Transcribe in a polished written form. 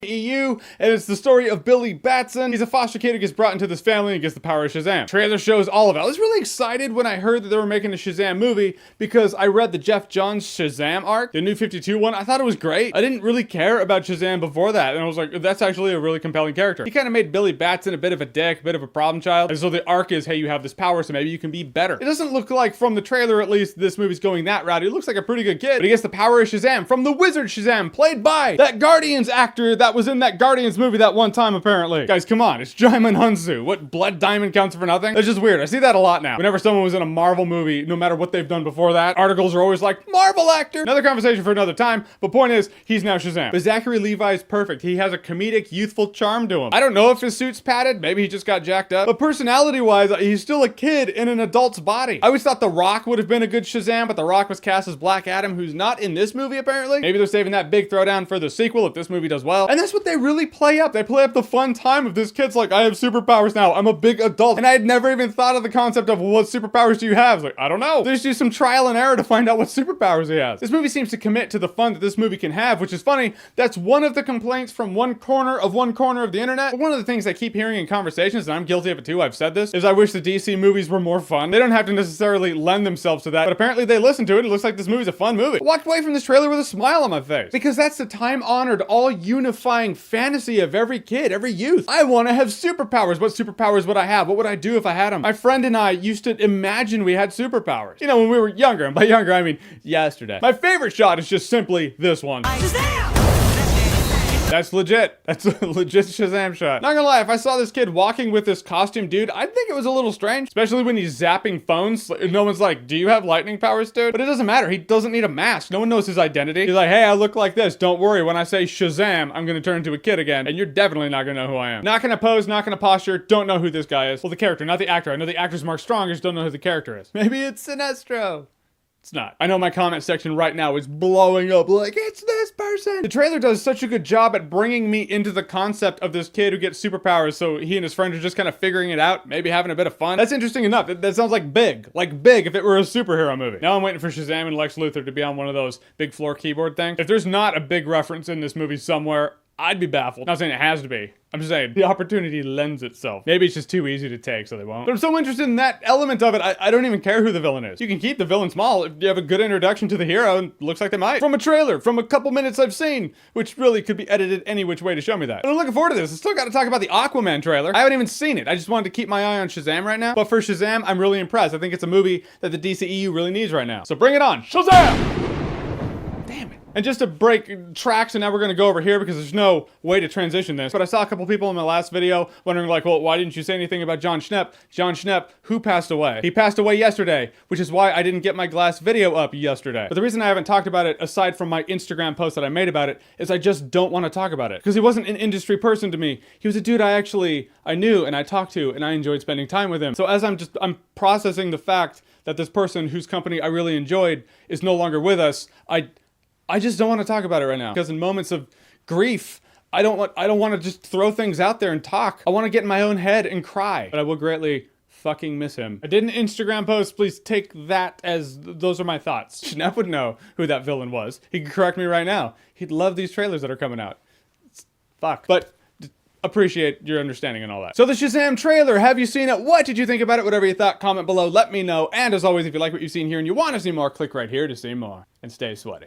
EU, and it's the story of Billy Batson. He's a foster kid who gets brought into this family and gets the power of Shazam. Trailer shows all of it. I was really excited when I heard that they were making a Shazam movie because I read the Jeff Johns Shazam arc, the New 52 one. I thought it was great. I didn't really care about Shazam before that, and I was like, that's actually a really compelling character. He kind of made Billy Batson a bit of a dick, a bit of a problem child, and so the arc is, hey, you have this power, so maybe you can be better. It doesn't look like, from the trailer at least, this movie's going that route. He looks like a pretty good kid, but he gets the power of Shazam from the wizard Shazam, played by that Guardians actor that was in that Guardians movie that one time, apparently. Guys, come on, it's Jaimin Hunsu. What, Blood Diamond counts for nothing? That's just weird. I see that a lot now. Whenever someone was in a Marvel movie, no matter what they've done before that, articles are always like, Marvel actor! Another conversation for another time, but point is, he's now Shazam. But Zachary Levi is perfect. He has a comedic, youthful charm to him. I don't know if his suit's padded, maybe he just got jacked up, but personality-wise, he's still a kid in an adult's body. I always thought The Rock would have been a good Shazam, but The Rock was cast as Black Adam, who's not in this movie, apparently. Maybe they're saving that big throwdown for the sequel if this movie does well. And that's what they really play up. They play up the fun time of this kid's like, I have superpowers now. I'm a big adult. And I had never even thought of the concept of, well, what superpowers do you have? It's like, I don't know. They just do some trial and error to find out what superpowers he has. This movie seems to commit to the fun that this movie can have, which is funny. That's one of the complaints from one corner of the internet. But one of the things I keep hearing in conversations, and I'm guilty of it too, I've said this, is I wish the DC movies were more fun. They don't have to necessarily lend themselves to that, but apparently they listen to it. It looks like this movie's a fun movie. I walked away from this trailer with a smile on my face, because that's the time-honored, all-unifying fantasy of every kid, every youth. I want to have superpowers. What superpowers would I have? What would I do if I had them? My friend and I used to imagine we had superpowers. You know, when we were younger, and by younger I mean yesterday. My favorite shot is just simply this one. That's legit. That's a legit Shazam shot. Not gonna lie, if I saw this kid walking with this costume dude, I'd think it was a little strange, especially when he's zapping phones. No one's like, do you have lightning powers, dude? But it doesn't matter. He doesn't need a mask. No one knows his identity. He's like, hey, I look like this. Don't worry. When I say Shazam, I'm gonna turn into a kid again, and you're definitely not gonna know who I am. Not gonna pose, not gonna posture. Don't know who this guy is. Well, the character, not the actor. I know the actor's Mark Strong. I just don't know who the character is. Maybe it's Sinestro. It's not. I know my comment section right now is blowing up like, it's this person. The trailer does such a good job at bringing me into the concept of this kid who gets superpowers, so he and his friends are just kind of figuring it out, maybe having a bit of fun. That's interesting enough. That sounds like Big if it were a superhero movie. Now I'm waiting for Shazam and Lex Luthor to be on one of those big floor keyboard things. If there's not a big reference in this movie somewhere, I'd be baffled. Not saying it has to be. I'm just saying the opportunity lends itself. Maybe it's just too easy to take, so they won't. But I'm so interested in that element of it, I don't even care who the villain is. You can keep the villain small if you have a good introduction to the hero, and it looks like they might. From a trailer, from a couple minutes I've seen, which really could be edited any which way to show me that. But I'm looking forward to this. I still got to talk about the Aquaman trailer. I haven't even seen it. I just wanted to keep my eye on Shazam right now. But for Shazam, I'm really impressed. I think it's a movie that the DCEU really needs right now. So bring it on, Shazam! And just to break tracks, and now we're gonna go over here because there's no way to transition this, but I saw a couple people in my last video wondering like, well, why didn't you say anything about John Schnepp? John Schnepp, who passed away? He passed away yesterday, which is why I didn't get my glass video up yesterday. But the reason I haven't talked about it, aside from my Instagram post that I made about it, is I just don't want to talk about it. Because he wasn't an industry person to me. He was a dude I knew and I talked to, and I enjoyed spending time with him. So as I'm processing the fact that this person whose company I really enjoyed is no longer with us, I just don't want to talk about it right now, because in moments of grief, I don't want to just throw things out there and talk. I want to get in my own head and cry. But I will greatly fucking miss him. I did an Instagram post. Please take that as those are my thoughts. Schnepp would know who that villain was. He could correct me right now. He'd love these trailers that are coming out. Fuck. But appreciate your understanding and all that. So the Shazam trailer, have you seen it? What did you think about it? Whatever you thought, comment below, let me know. And as always, if you like what you've seen here and you want to see more, click right here to see more. And stay sweaty.